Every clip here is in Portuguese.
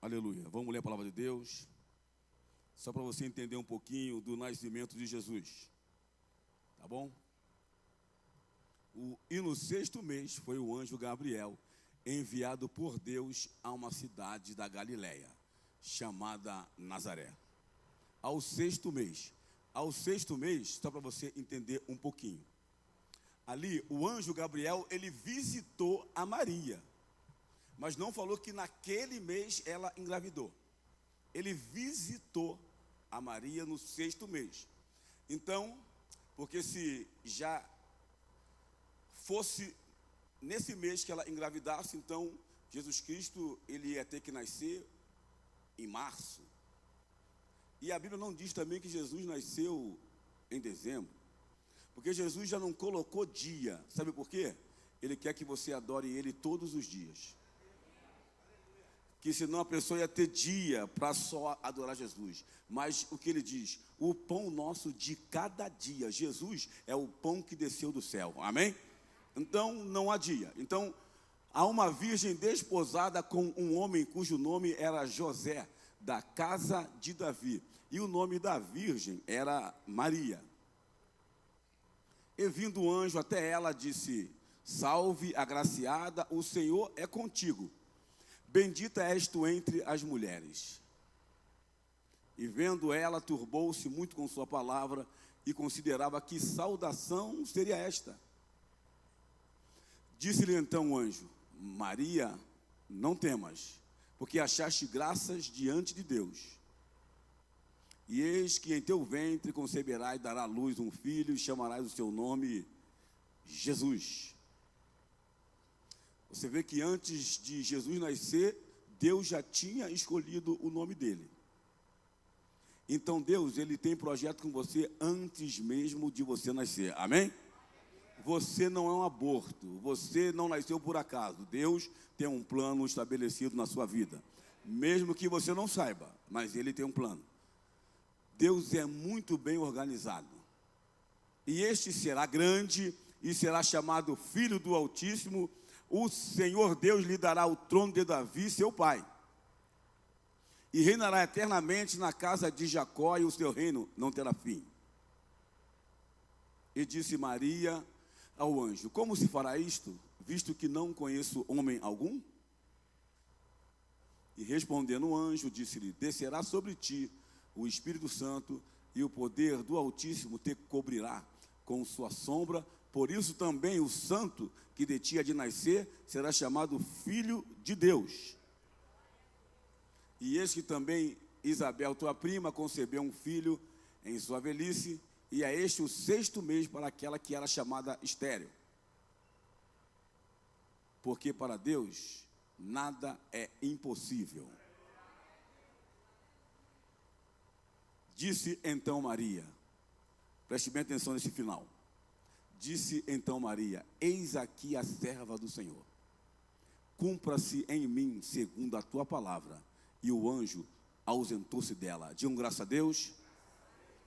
Aleluia. Vamos ler a palavra de Deus, só para você entender um pouquinho do nascimento de Jesus. Tá bom? E no 6º mês foi o anjo Gabriel, enviado por Deus a uma cidade da Galileia, chamada Nazaré. Ao 6º mês. Ao 6º mês, só para você entender um pouquinho. Ali, o anjo Gabriel, ele visitou a Maria. Mas não falou que naquele mês ela engravidou. Ele visitou a Maria no 6º mês. Então, porque se já fosse nesse mês que ela engravidasse, então Jesus Cristo, ele ia ter que nascer em março. E a Bíblia não diz também que Jesus nasceu em dezembro. Porque Jesus já não colocou dia. Sabe por quê? Ele quer que você adore Ele todos os dias. Que senão a pessoa ia ter dia para só adorar Jesus. Mas o que ele diz? O pão nosso de cada dia. Jesus é o pão que desceu do céu. Amém? Então não há dia. Então há uma virgem desposada com um homem cujo nome era José, da casa de Davi. E o nome da virgem era Maria. E vindo o anjo até ela, disse: Salve, agraciada, o Senhor é contigo. Bendita és tu entre as mulheres. E vendo ela, turbou-se muito com sua palavra e considerava que saudação seria esta. Disse-lhe então o anjo: Maria, não temas, porque achaste graças diante de Deus. E eis que em teu ventre conceberás e dará à luz um filho, e chamarás o seu nome Jesus. Você vê que antes de Jesus nascer, Deus já tinha escolhido o nome dele. Então Deus, ele tem projeto com você antes mesmo de você nascer. Amém? Você não é um aborto, você não nasceu por acaso. Deus tem um plano estabelecido na sua vida. Mesmo que você não saiba, mas ele tem um plano. Deus é muito bem organizado. E este será grande e será chamado Filho do Altíssimo. O Senhor Deus lhe dará o trono de Davi, seu pai. E reinará eternamente na casa de Jacó, e o seu reino não terá fim. E disse Maria ao anjo: Como se fará isto, visto que não conheço homem algum? E respondendo o anjo, disse-lhe: Descerá sobre ti o Espírito Santo, e o poder do Altíssimo te cobrirá com sua sombra. Por isso também o santo que de ti há de nascer será chamado Filho de Deus. E eis que também Isabel, tua prima, concebeu um filho em sua velhice, e é este o 6º mês para aquela que era chamada estéril. Porque para Deus nada é impossível. Disse então Maria, preste bem atenção nesse final. Disse então Maria: Eis aqui a serva do Senhor. Cumpra-se em mim segundo a tua palavra. E o anjo ausentou-se dela. Digam graças a Deus.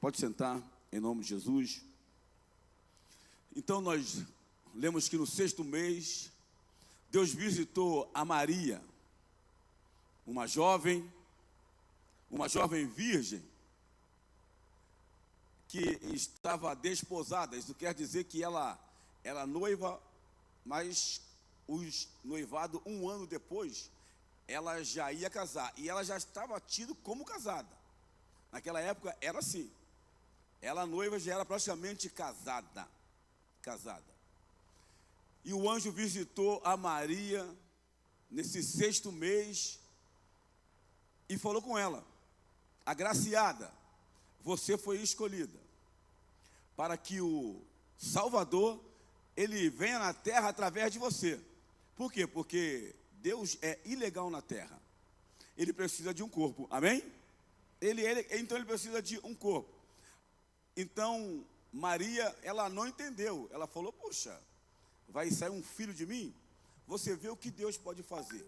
Pode sentar, em nome de Jesus. Então nós lemos que no 6º mês, Deus visitou a Maria, uma jovem virgem, que estava desposada. Isso quer dizer que ela era noiva, mas os noivado, um ano depois, ela já ia casar. E ela já estava tida como casada. Naquela época era assim. Ela noiva já era praticamente casada. E o anjo visitou a Maria nesse 6º mês e falou com ela: Agraciada, você foi escolhida para que o Salvador, ele venha na terra através de você. Por quê? Porque Deus é ilegal na terra. Ele precisa de um corpo, amém? Então ele precisa de um corpo. Então Maria, ela não entendeu. Ela falou: Poxa, vai sair um filho de mim? Você vê o que Deus pode fazer.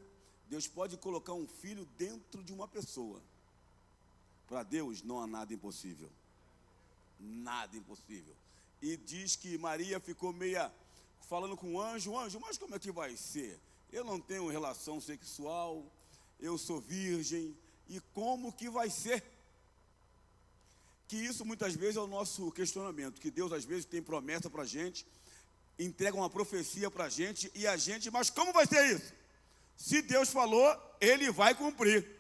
Deus pode colocar um filho dentro de uma pessoa. Para Deus não há nada impossível. Nada impossível. E diz que Maria ficou meia falando com o anjo: Anjo, mas como é que vai ser? Eu não tenho relação sexual, eu sou virgem, e como que vai ser? Que isso muitas vezes é o nosso questionamento, que Deus às vezes tem promessa para a gente, entrega uma profecia para a gente, e a gente, mas como vai ser isso? Se Deus falou, Ele vai cumprir.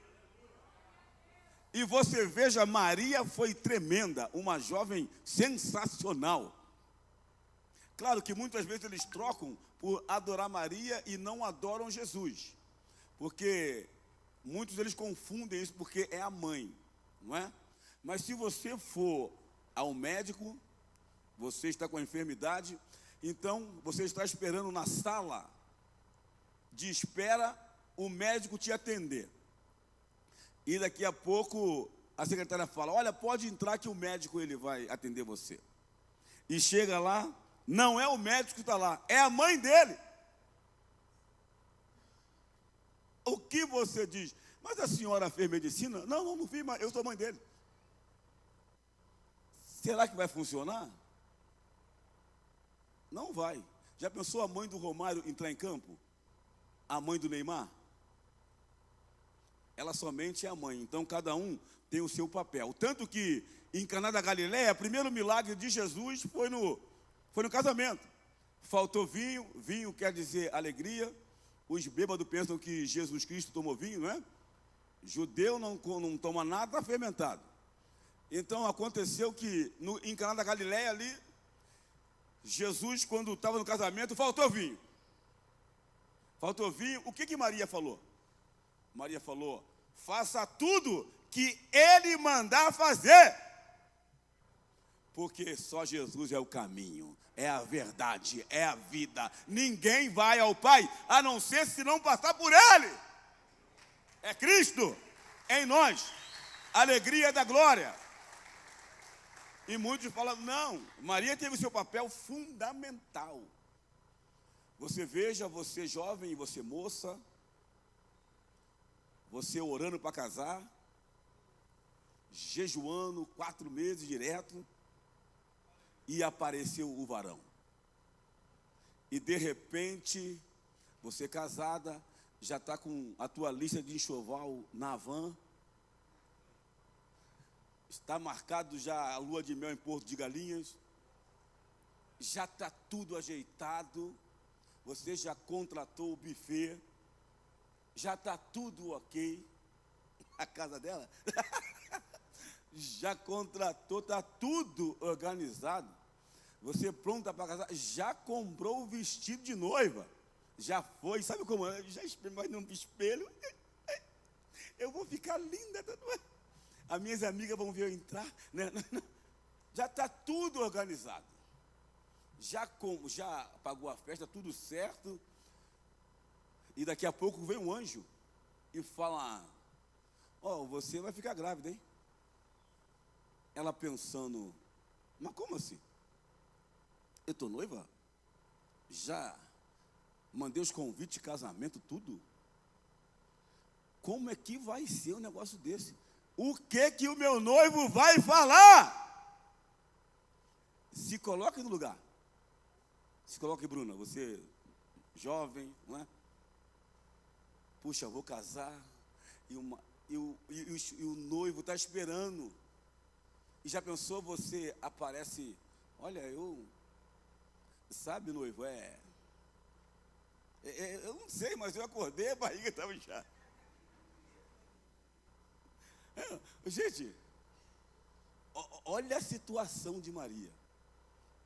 E você veja, Maria foi tremenda, uma jovem sensacional. Claro que muitas vezes eles trocam por adorar Maria e não adoram Jesus, porque muitos deles confundem isso porque é a mãe, não é? Mas se você for ao médico, você está com a enfermidade, então você está esperando na sala de espera o médico te atender. E daqui a pouco a secretária fala, olha, pode entrar que o médico ele vai atender você. E chega lá, não é o médico que está lá, é a mãe dele. O que você diz? Mas a senhora fez medicina? Não fiz, mas eu sou mãe dele. Será que vai funcionar? Não vai. Já pensou a mãe do Romário entrar em campo? A mãe do Neymar? Ela somente é a mãe, então cada um tem o seu papel. Tanto que em Caná da Galileia, o primeiro milagre de Jesus foi no casamento. Faltou vinho, vinho quer dizer alegria. Os bêbados pensam que Jesus Cristo tomou vinho, não é? Judeu não toma nada fermentado. Então aconteceu que em Caná da Galileia ali, Jesus, quando estava no casamento, faltou vinho. Faltou vinho, o que Maria falou? Maria falou, faça tudo que Ele mandar fazer. Porque só Jesus é o caminho, é a verdade, é a vida. Ninguém vai ao Pai, a não ser se não passar por Ele. É Cristo em nós, alegria da glória. E muitos falam, não, Maria teve seu papel fundamental. Você veja, você jovem e você moça, você orando para casar, jejuando 4 meses direto, e apareceu o varão. E de repente, você casada, já está com a tua lista de enxoval na van, está marcado já a lua de mel em Porto de Galinhas, já está tudo ajeitado, você já contratou o buffet, já está tudo ok, a casa dela, já contratou, está tudo organizado, você pronta para casar, já comprou o vestido de noiva, já foi, sabe como é? Já vai no espelho, eu vou ficar linda, as minhas amigas vão ver eu entrar, né? Já está tudo organizado, já pagou a festa, tudo certo. E daqui a pouco vem um anjo e fala, você vai ficar grávida, hein? Ela pensando, mas como assim? Eu estou noiva? Já mandei os convites de casamento, tudo. Como é que vai ser um negócio desse? O que o meu noivo vai falar? Se coloque no lugar. Se coloque, Bruna, você jovem, não é? Puxa, vou casar, e o noivo está esperando. E já pensou, você aparece, olha, sabe, noivo, eu não sei, mas eu acordei, a barriga estava inchada. Gente, olha a situação de Maria,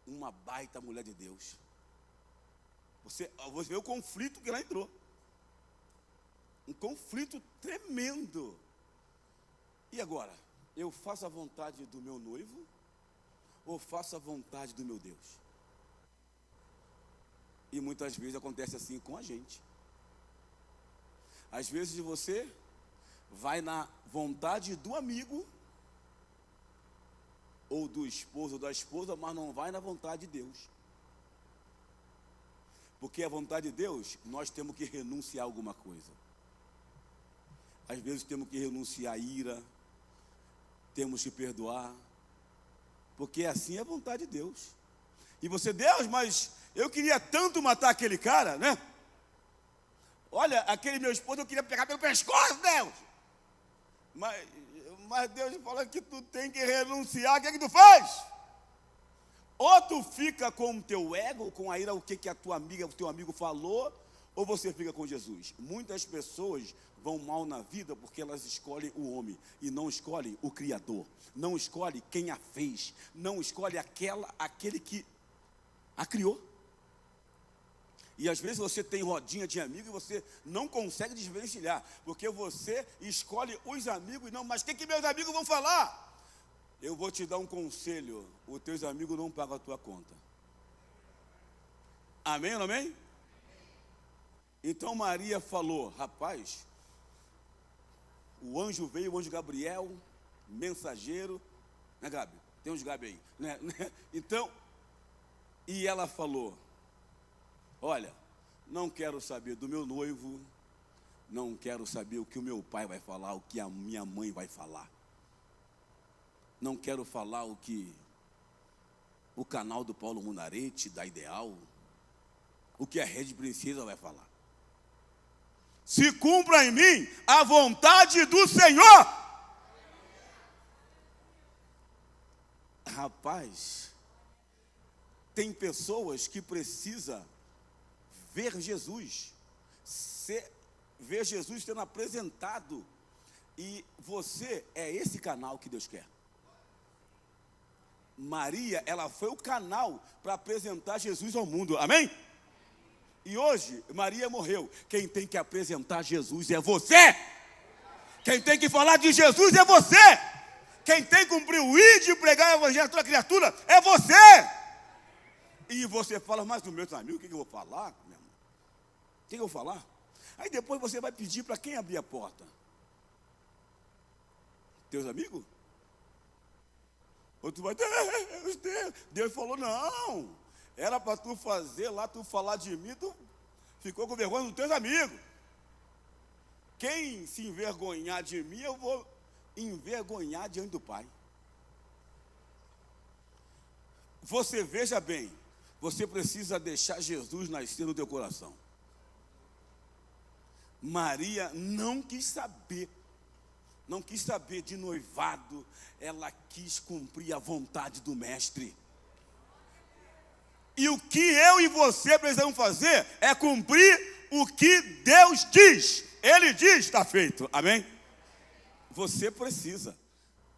uma baita mulher de Deus. Você vê o conflito que ela entrou. Um conflito tremendo. E agora? Eu faço a vontade do meu noivo ou faço a vontade do meu Deus? E muitas vezes acontece assim com a gente. Às vezes você vai na vontade do amigo ou do esposo ou da esposa, mas não vai na vontade de Deus. Porque a vontade de Deus, nós temos que renunciar a alguma coisa. Às vezes temos que renunciar à ira, temos que perdoar, porque assim é a vontade de Deus. E você, Deus, mas eu queria tanto matar aquele cara, né? Olha, aquele meu esposo eu queria pegar pelo pescoço, Deus. Mas Deus falou que tu tem que renunciar. O que é que tu faz? Ou tu fica com o teu ego, com a ira, o que a tua amiga, o teu amigo falou, ou você fica com Jesus. Muitas pessoas vão mal na vida porque elas escolhem o homem e não escolhem o Criador, não escolhem quem a fez, não escolhem aquele que a criou. E às vezes você tem rodinha de amigo e você não consegue desvencilhar, porque você escolhe os amigos e não, mas o que meus amigos vão falar? Eu vou te dar um conselho, os teus amigos não pagam a tua conta. Amém ou não amém? Então Maria falou, rapaz, o anjo veio, o anjo Gabriel, mensageiro, né, Gabi? Tem uns Gabi aí, né? Então, e ela falou, olha, não quero saber do meu noivo, não quero saber o que o meu pai vai falar, o que a minha mãe vai falar. Não quero falar o que o canal do Paulo Munarete, da Ideal, o que a Rede Princesa vai falar. Se cumpra em mim a vontade do Senhor. Rapaz, tem pessoas que precisam ver Jesus, ver Jesus sendo apresentado, e você é esse canal que Deus quer. Maria, ela foi o canal para apresentar Jesus ao mundo, amém? E hoje, Maria morreu, quem tem que apresentar Jesus é você, quem tem que falar de Jesus é você, quem tem que cumprir o ID e pregar o evangelho a toda criatura é você. E você fala, mas dos meus amigos, o que eu vou falar, meu irmão? O que eu vou falar? Aí depois você vai pedir para quem abrir a porta? Teus amigos? Ou tu vai, Deus falou, não, era para tu fazer lá, tu falar de mim, tu ficou com vergonha dos teus amigos. Quem se envergonhar de mim, eu vou envergonhar diante do Pai. Você veja bem, você precisa deixar Jesus nascer no teu coração. Maria não quis saber de noivado, ela quis cumprir a vontade do mestre. E o que eu e você precisamos fazer é cumprir o que Deus diz. Ele diz, está feito, amém? Você precisa.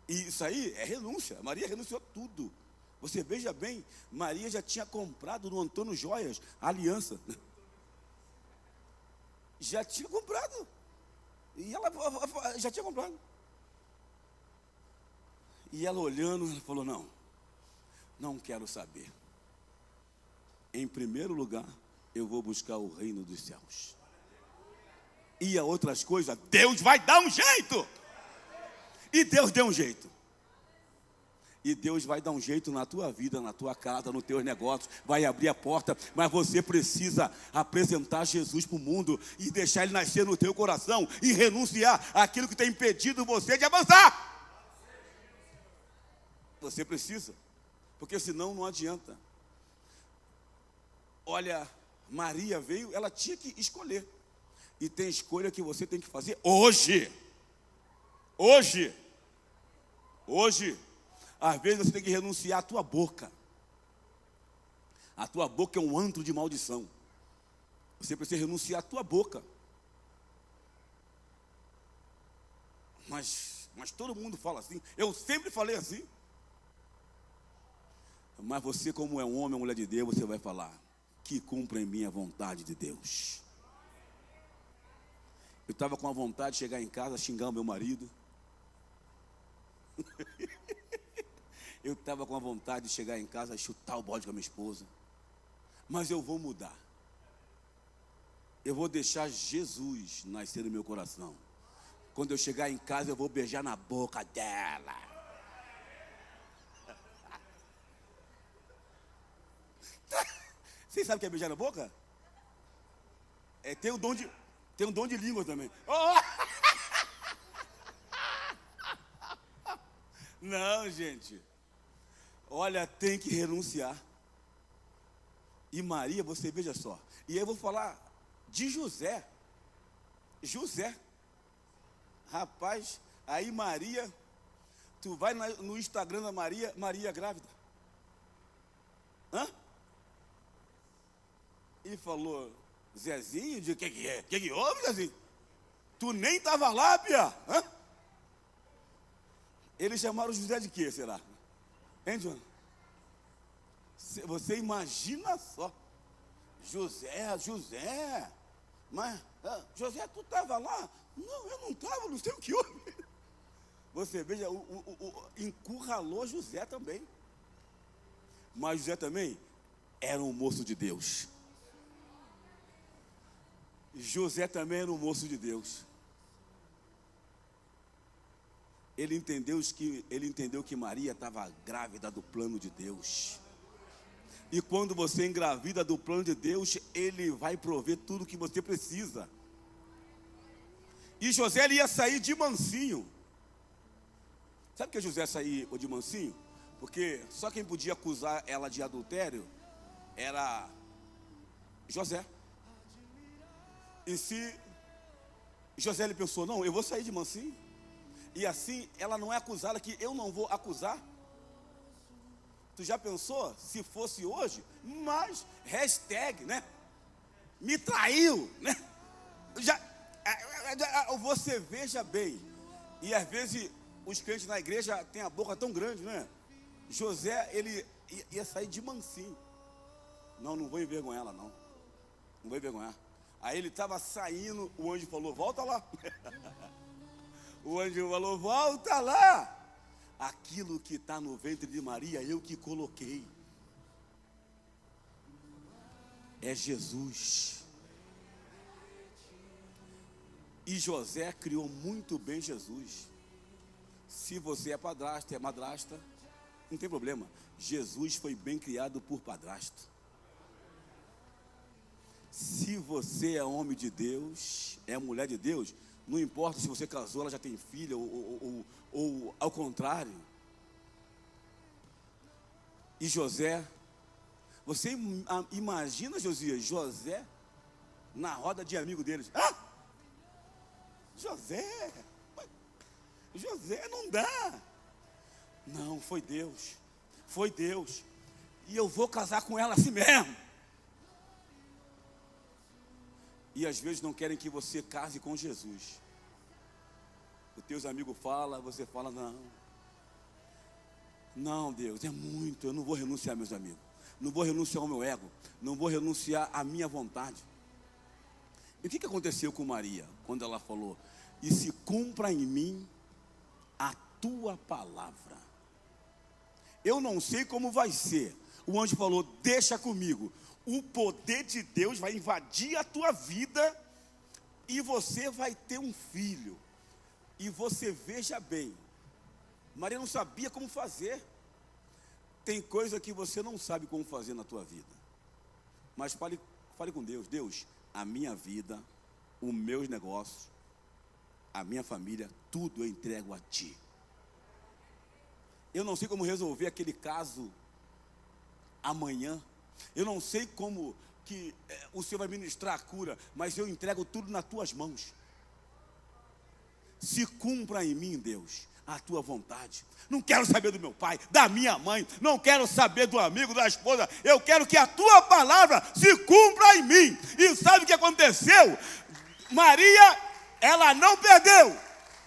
E isso aí é renúncia. Maria renunciou tudo. Você veja bem, Maria já tinha comprado no Antônio Joias a aliança. Já tinha comprado. E ela já tinha comprado. E ela olhando, ela falou, não quero saber. Em primeiro lugar, eu vou buscar o reino dos céus. E a outras coisas, Deus vai dar um jeito. E Deus deu um jeito. E Deus vai dar um jeito na tua vida, na tua casa, nos teus negócios, vai abrir a porta, mas você precisa apresentar Jesus para o mundo e deixar Ele nascer no teu coração e renunciar àquilo que tem impedido você de avançar. Você precisa, porque senão não adianta. Olha, Maria veio, ela tinha que escolher. E tem escolha que você tem que fazer hoje. Hoje. Às vezes você tem que renunciar à tua boca. A tua boca é um antro de maldição. Você precisa renunciar à tua boca. Mas todo mundo fala assim. Eu sempre falei assim. Mas você, como é um homem, uma mulher de Deus, você vai falar: que cumpra em mim a vontade de Deus. Eu estava com a vontade de chegar em casa, xingar o meu marido. Eu estava com a vontade de chegar em casa, chutar o bode com a minha esposa. Mas eu vou mudar. Eu vou deixar Jesus nascer no meu coração. Quando eu chegar em casa, eu vou beijar na boca dela. Vocês sabem o que é beijar na boca? Tem um dom de língua também. Oh! Não, gente. Olha, tem que renunciar. E Maria, você veja só. E eu vou falar de José. José. Rapaz, aí Maria, tu vai no Instagram da Maria, Maria grávida. Hã? E falou, Zezinho, o que é? O que houve, Zezinho? Tu nem estava lá, Pia. Hã? Eles chamaram José de quê, será? Hein, João? Você imagina só. José. Mas, José, tu estava lá? Não, eu não estava, não sei o que houve. Você veja, encurralou José também. Mas José também era um moço de Deus. José também era um moço de Deus. Ele entendeu que Maria estava grávida do plano de Deus. E quando você engravida do plano de Deus, Ele vai prover tudo que você precisa. E José, ele ia sair de mansinho. Sabe por que José saiu de mansinho? Porque só quem podia acusar ela de adultério era José. E se José ele pensou, não, eu vou sair de mansinho. E assim ela não é acusada, que eu não vou acusar. Tu já pensou se fosse hoje? Mas, hashtag, né? Me traiu, né? Você veja bem. E às vezes os crentes na igreja têm a boca tão grande, né? José, ele ia sair de mansinho. Não vou envergonhar ela, não. Não vou envergonhar. Aí ele estava saindo, o anjo falou, volta lá. O anjo falou, volta lá. Aquilo que está no ventre de Maria, eu que coloquei. É Jesus. E José criou muito bem Jesus. Se você é padrasto, é madrasta, não tem problema. Jesus foi bem criado por padrasto. Se você é homem de Deus, é mulher de Deus, não importa se você casou, ela já tem filha, ou ao contrário. E José, você imagina, Josias, José na roda de amigo deles. José não dá. Não, foi Deus. E eu vou casar com ela assim mesmo. E às vezes não querem que você case com Jesus. Os teus amigos falam, você fala, não, Deus, é muito, eu não vou renunciar, meus amigos. Não vou renunciar ao meu ego. Não vou renunciar à minha vontade. E o que aconteceu com Maria? Quando ela falou, e se cumpra em mim a tua palavra. Eu não sei como vai ser. O anjo falou, deixa comigo. O poder de Deus vai invadir a tua vida e você vai ter um filho. E você veja bem, Maria não sabia como fazer. Tem coisa que você não sabe como fazer na tua vida. Mas fale com Deus. Deus, a minha vida, os meus negócios, a minha família, tudo eu entrego a Ti. Eu não sei como resolver aquele caso amanhã. Eu não sei como que o Senhor vai ministrar a cura, mas eu entrego tudo nas Tuas mãos. Se cumpra em mim, Deus, a Tua vontade. Não quero saber do meu pai, da minha mãe, não quero saber do amigo, da esposa. Eu quero que a Tua palavra se cumpra em mim. E sabe o que aconteceu? Maria, ela não perdeu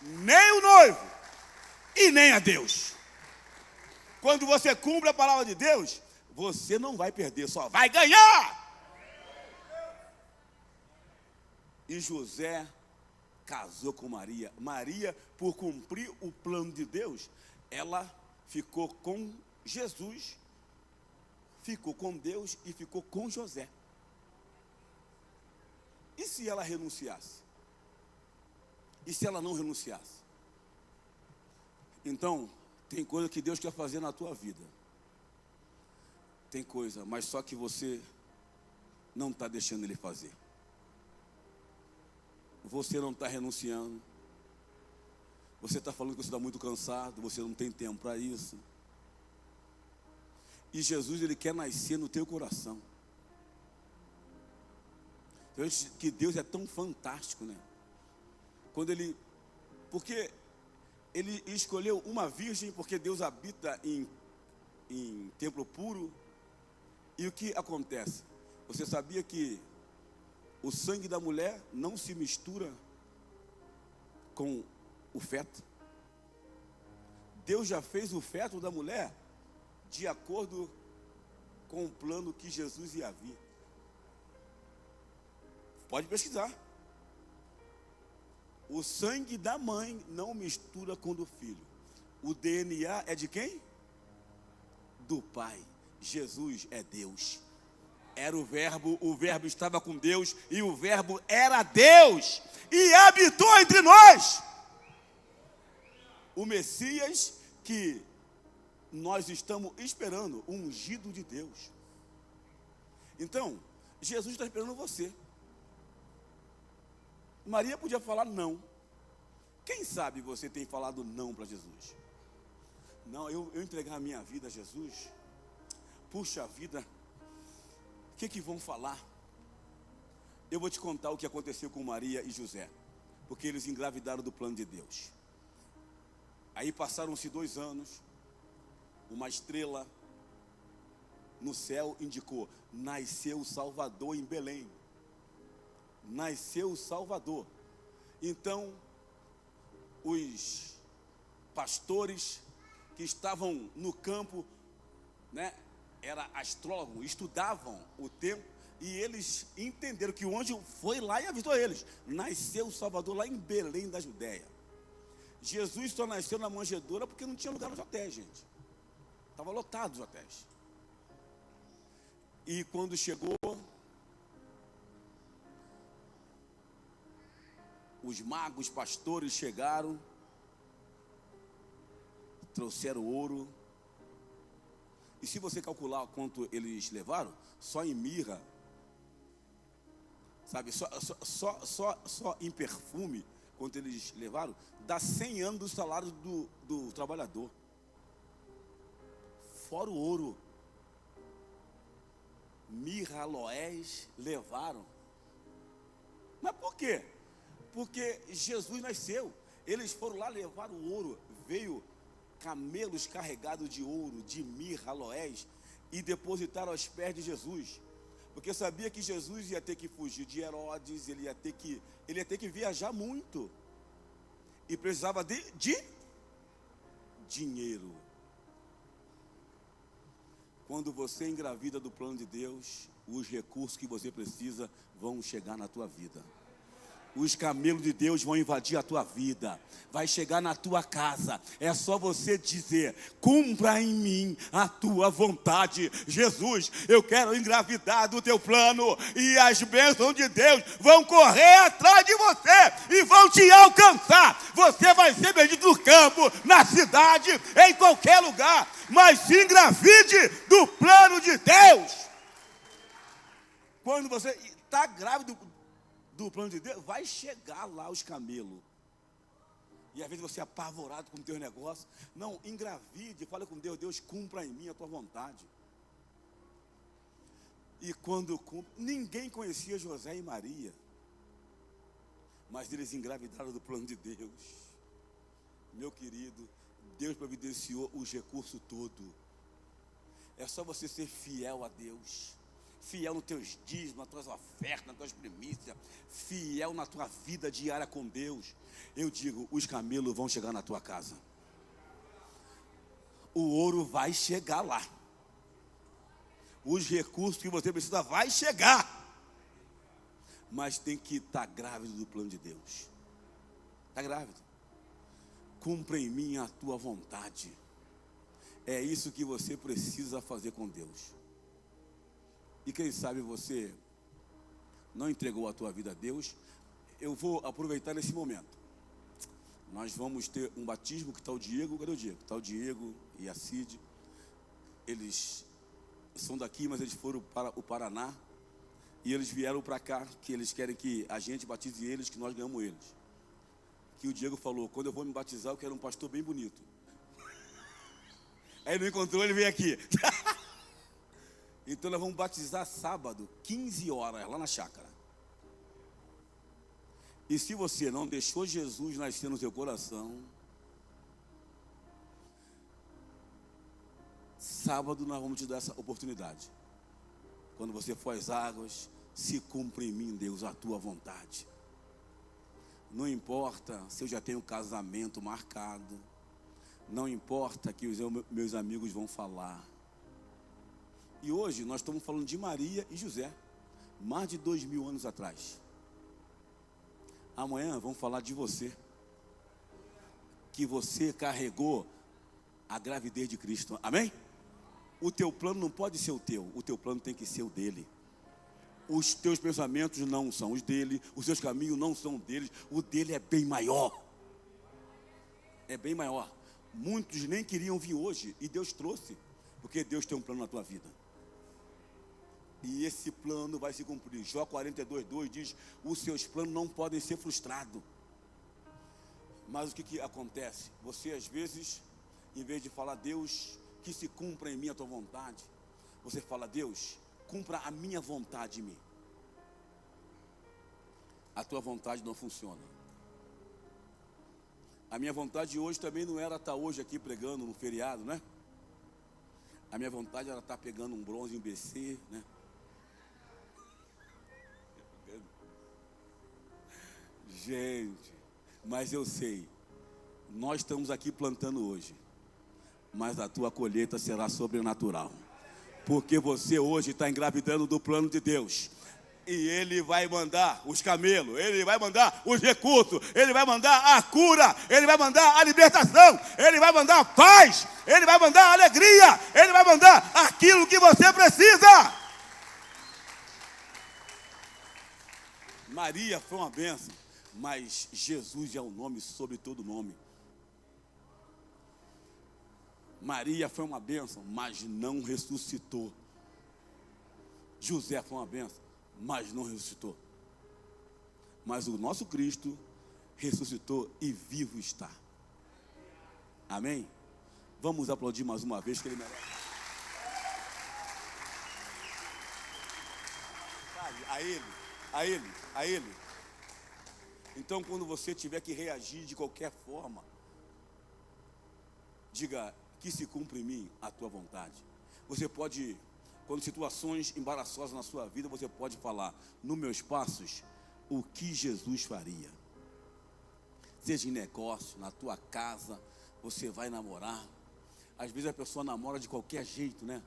nem o noivo e nem a Deus. Quando você cumpre a palavra de Deus, você não vai perder, só vai ganhar. E José casou com Maria. Maria, por cumprir o plano de Deus, ela ficou com Jesus, ficou com Deus e ficou com José. E se ela renunciasse? E se ela não renunciasse? Então, tem coisa que Deus quer fazer na tua vida. Tem coisa, mas só que você não está deixando Ele fazer. Você não está renunciando. Você está falando que você está muito cansado, você não tem tempo para isso. E Jesus, Ele quer nascer no teu coração. Eu acho que Deus é tão fantástico, né? Porque ele escolheu uma virgem, porque Deus habita em templo puro. E o que acontece? Você sabia que o sangue da mulher não se mistura com o feto? Deus já fez o feto da mulher de acordo com o plano que Jesus ia vir. Pode pesquisar. O sangue da mãe não mistura com o do filho. O DNA é de quem? Do Pai. Jesus é Deus. Era o verbo estava com Deus e o verbo era Deus e habitou entre nós. O Messias que nós estamos esperando, o ungido de Deus. Então, Jesus está esperando você. Maria podia falar não. Quem sabe você tem falado não para Jesus? Não, eu entregar a minha vida a Jesus. Puxa vida, o que vão falar? Eu vou te contar o que aconteceu com Maria e José, porque eles engravidaram do plano de Deus. Aí passaram-se 2 anos, uma estrela no céu indicou: nasceu o Salvador em Belém. Nasceu o Salvador. Então, os pastores que estavam no campo, era astrólogo, estudavam o tempo, e eles entenderam que o anjo foi lá e avisou eles: nasceu o Salvador lá em Belém da Judéia. Jesus só nasceu na manjedoura porque não tinha lugar nos hotéis, gente. Estava lotado os hotéis. E quando chegou, os magos, pastores chegaram, trouxeram ouro. E se você calcular quanto eles levaram, só em mirra, sabe, só em perfume, quanto eles levaram, dá 100 anos do salário do trabalhador. Fora o ouro. Mirra, aloés levaram. Mas por quê? Porque Jesus nasceu. Eles foram lá levar o ouro. Veio camelos carregados de ouro, de mirra, aloés, e depositaram aos pés de Jesus. Porque sabia que Jesus ia ter que fugir de Herodes, ele ia ter que viajar muito. E precisava de dinheiro. Quando você engravida do plano de Deus, os recursos que você precisa vão chegar na tua vida. Os camelos de Deus vão invadir a tua vida. Vai chegar na tua casa. É só você dizer: cumpra em mim a tua vontade. Jesus, eu quero engravidar do teu plano. E as bênçãos de Deus vão correr atrás de você e vão te alcançar. Você vai ser bendito no campo, na cidade, em qualquer lugar. Mas se engravide do plano de Deus. Quando você está grávido do plano de Deus, vai chegar lá os camelos. E às vezes você é apavorado com o teu negócio. Não, engravide, fala com Deus: Deus, cumpra em mim a tua vontade. E quando cumpre, ninguém conhecia José e Maria, mas eles engravidaram do plano de Deus. Meu querido, Deus providenciou os recursos todos. É só você ser fiel a Deus. Fiel nos teus dízimos, nas tuas ofertas, nas tuas primícias. Fiel na tua vida diária com Deus. Eu digo, os camelos vão chegar na tua casa. O ouro vai chegar lá. Os recursos que você precisa vai chegar. Mas tem que estar grávido do plano de Deus. Está grávido. Cumpra em mim a tua vontade. É isso que você precisa fazer com Deus. E quem sabe você não entregou a tua vida a Deus. Eu vou aproveitar nesse momento. Nós vamos ter um batismo, que está o Diego. Cadê o Diego? Está o Diego e a Cid. Eles são daqui, mas eles foram para o Paraná. E eles vieram para cá, que eles querem que a gente batize eles, que nós ganhamos eles. Que o Diego falou: quando eu vou me batizar, eu quero um pastor bem bonito. Aí não encontrou, ele veio aqui. Então nós vamos batizar sábado, 15 horas, lá na chácara. E se você não deixou Jesus nascer no seu coração, sábado nós vamos te dar essa oportunidade. Quando você for às águas, se cumpra em mim, Deus, a tua vontade. Não importa se eu já tenho casamento marcado, não importa que os meus amigos vão falar. E hoje nós estamos falando de Maria e José, mais de 2000 anos atrás. Amanhã vamos falar de você, que você carregou a gravidez de Cristo, amém? O teu plano não pode ser o teu plano tem que ser o dele. Os teus pensamentos não são os dele, os teus caminhos não são deles, o dele é bem maior. É bem maior. Muitos nem queriam vir hoje e Deus trouxe, porque Deus tem um plano na tua vida. E esse plano vai se cumprir. Jó 42:2 diz: os seus planos não podem ser frustrados. Mas o que acontece? Você às vezes, em vez de falar, Deus, que se cumpra em mim a tua vontade, você fala, Deus, cumpra a minha vontade em mim. A tua vontade não funciona. A minha vontade hoje também não era estar hoje aqui pregando no feriado, né? A minha vontade era estar pegando um bronze em BC, né? Gente, mas eu sei, nós estamos aqui plantando hoje, mas a tua colheita será sobrenatural, porque você hoje está engravidando do plano de Deus. E Ele vai mandar os camelos, Ele vai mandar os recursos, Ele vai mandar a cura, Ele vai mandar a libertação, Ele vai mandar a paz, Ele vai mandar a alegria, Ele vai mandar aquilo que você precisa. Maria foi uma bênção, mas Jesus é o nome sobre todo nome. Maria foi uma bênção, mas não ressuscitou. José foi uma bênção, mas não ressuscitou. Mas o nosso Cristo ressuscitou e vivo está. Amém? Vamos aplaudir mais uma vez, que Ele merece. A Ele. Então, quando você tiver que reagir de qualquer forma, diga, que se cumpra em mim a tua vontade. Você pode, quando situações embaraçosas na sua vida, você pode falar, nos meus passos, o que Jesus faria. Seja em negócio, na tua casa, você vai namorar. Às vezes a pessoa namora de qualquer jeito, né?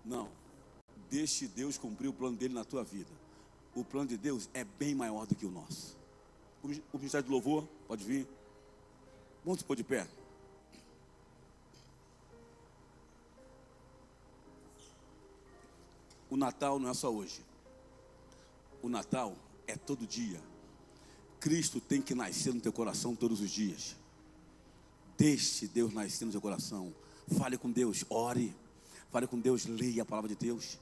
Não, deixe Deus cumprir o plano dele na tua vida. O plano de Deus é bem maior do que o nosso. O ministério de louvor, pode vir. Vamos se pôr de pé. O Natal não é só hoje. O Natal é todo dia. Cristo tem que nascer no teu coração todos os dias. Deixe Deus nascer no teu coração. Fale com Deus, ore. Fale com Deus, leia a palavra de Deus.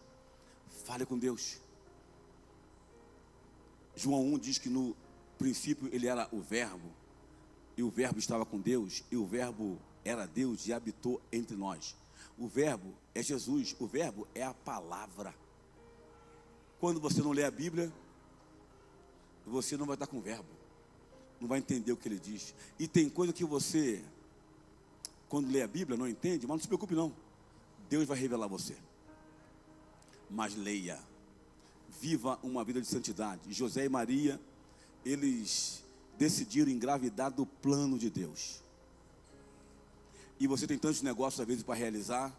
Fale com Deus. João 1 diz que no princípio ele era o verbo, e o verbo estava com Deus, e o verbo era Deus e habitou entre nós. O verbo é Jesus, o verbo é a palavra. Quando você não lê a Bíblia, você não vai estar com o verbo, não vai entender o que ele diz. E tem coisa que você, quando lê a Bíblia, não entende, mas não se preocupe não, Deus vai revelar a você. Mas leia, viva uma vida de santidade. José e Maria, eles decidiram engravidar do plano de Deus. E você tem tantos negócios às vezes para realizar,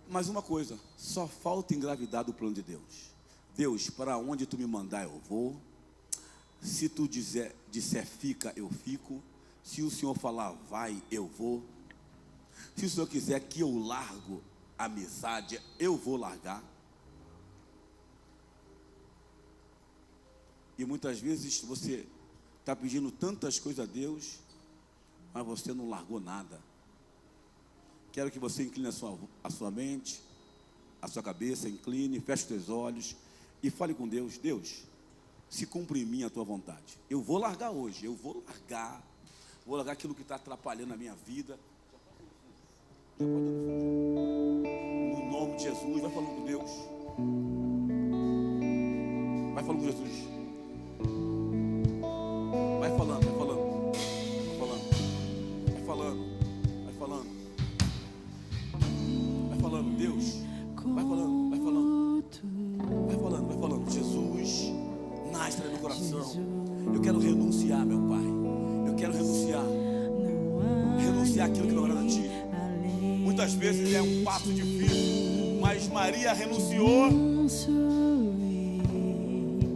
mas uma coisa, só falta engravidar do plano de Deus. Deus, para onde tu me mandar eu vou. Se tu disser fica, eu fico. Se o Senhor falar vai, eu vou. Se o Senhor quiser que eu largo a amizade, eu vou largar. E muitas vezes você está pedindo tantas coisas a Deus, mas você não largou nada. Quero que você incline a sua mente, a sua cabeça, incline, feche os teus olhos e fale com Deus. Deus, se cumpre em mim a tua vontade. Eu vou largar hoje, eu vou largar aquilo que está atrapalhando a minha vida. No nome de Jesus, vai falando com Deus. falando com Jesus. Vai falando, vai falando. Vai falando. Vai falando. Vai falando, Deus. Vai falando, vai falando. Vai falando, vai falando. Jesus, nasce no meu coração. Eu quero renunciar, meu Pai. Eu quero renunciar. Renunciar aquilo que não agrada a Ti. Muitas vezes é um passo difícil, mas Maria renunciou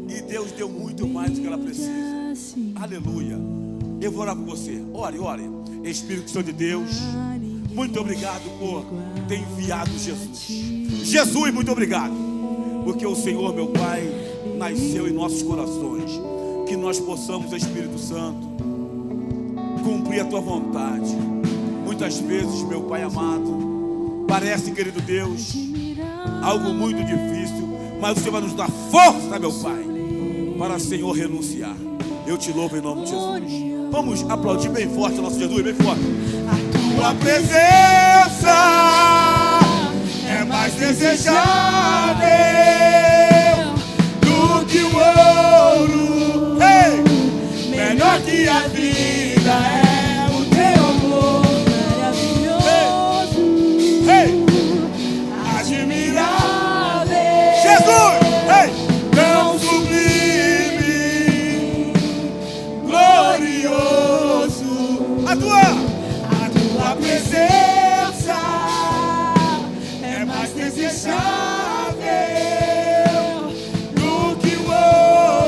e Deus deu muito mais do que ela precisa. Aleluia. Eu vou orar por você. Ore, ore. Espírito Santo de Deus, muito obrigado por ter enviado Jesus. Jesus, muito obrigado, porque o Senhor, meu Pai, nasceu em nossos corações. Que nós possamos, Espírito Santo, cumprir a Tua vontade. Muitas vezes, meu Pai amado, parece, querido Deus, algo muito difícil, mas o Senhor vai nos dar força, meu Pai, para, Senhor, renunciar. Eu te louvo em nome de Jesus. Vamos aplaudir bem forte o nosso Jesus, bem forte. A Tua presença é mais desejável do que o ouro, melhor que a vida é o Teu amor maravilhoso, admirável, Jesus, tão sublime, glorioso. A tua presença é mais desejável do que o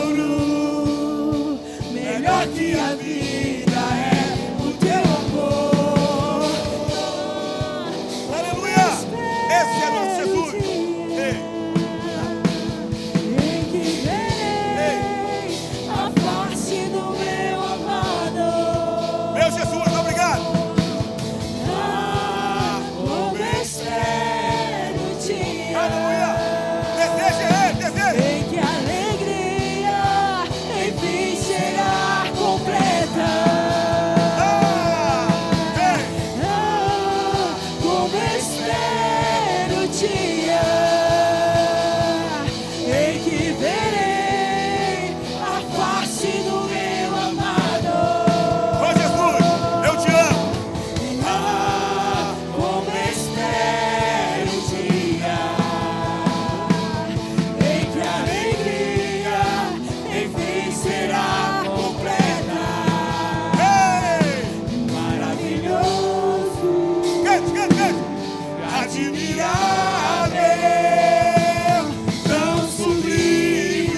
ouro, melhor que a vida é o Teu amor. Aleluia! Esse é nosso Jesus. Em que verei a face do meu amado. Meu Jesus, obrigado. Como espero o dia. Aleluia! Deseja Ele, deseja. Em que a alegria enfim será completa. Como espero o dia em que verei a face do meu amado. Ô Jesus, eu te amo. Como espero o dia em que a alegria enfim será completa. Maravilhoso, Admirável, tão sublime,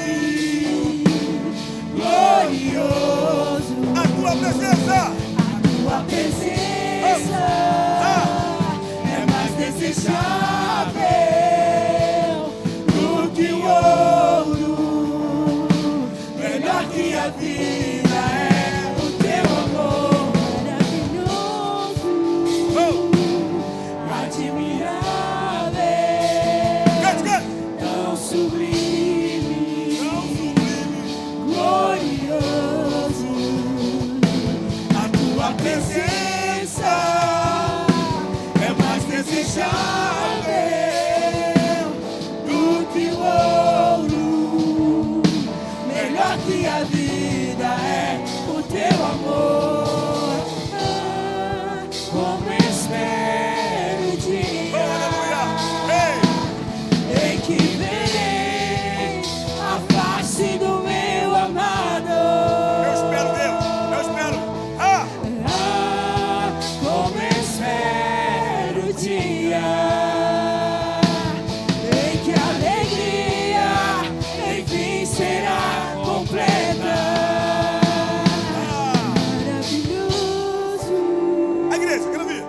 glorioso. a Tua presença Tua presença é mais desejável do que o ouro, melhor que a vida é o Teu amor maravilhoso, admirável, tão sublime, glorioso. a Tua presença É mais desejável do que o ouro, melhor que a vida é o Teu amor. Como espero o dia em que verei a face do meu amado. Eu espero, Deus, eu espero. Como espero o dia em que a alegria enfim será completa. Maravilhoso. A igreja, quero ver.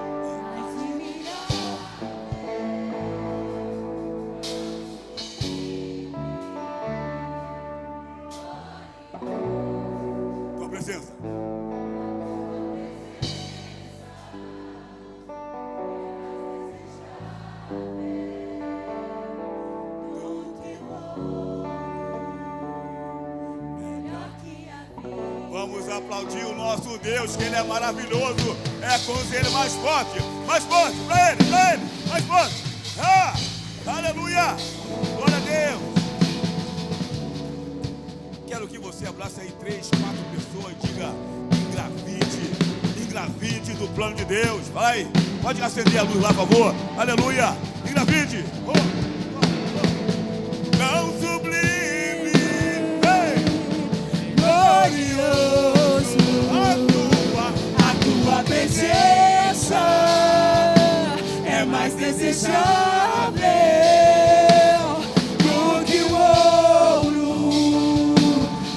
Tua presença. Vamos aplaudir o nosso Deus, que Ele é maravilhoso. É com Ele mais forte pra Ele, mais forte. Aleluia, glória a Deus. quero que você abrace aí 3, 4 pessoas e diga: engravide do plano de Deus. Vai, pode acender a luz lá, por favor. Aleluia, engravide. Não sublime, ei, glorioso, a tua presença é mais desejável do que o ouro,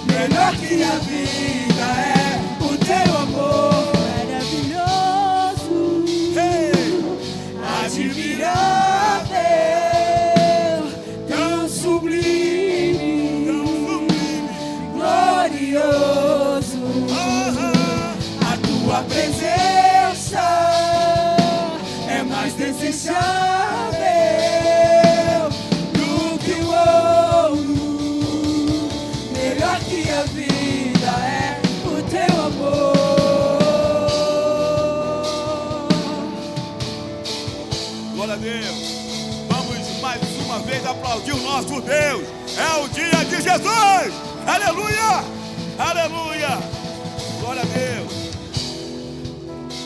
melhor que a vida é o teu amor maravilhoso, admirável, tão sublime, glorioso, a tua presença é mais desejável do que o ouro, melhor que a vida é o teu amor. Glória a Deus. Vamos mais uma vez aplaudir o nosso Deus. É o dia de Jesus. Aleluia, aleluia. Glória a Deus.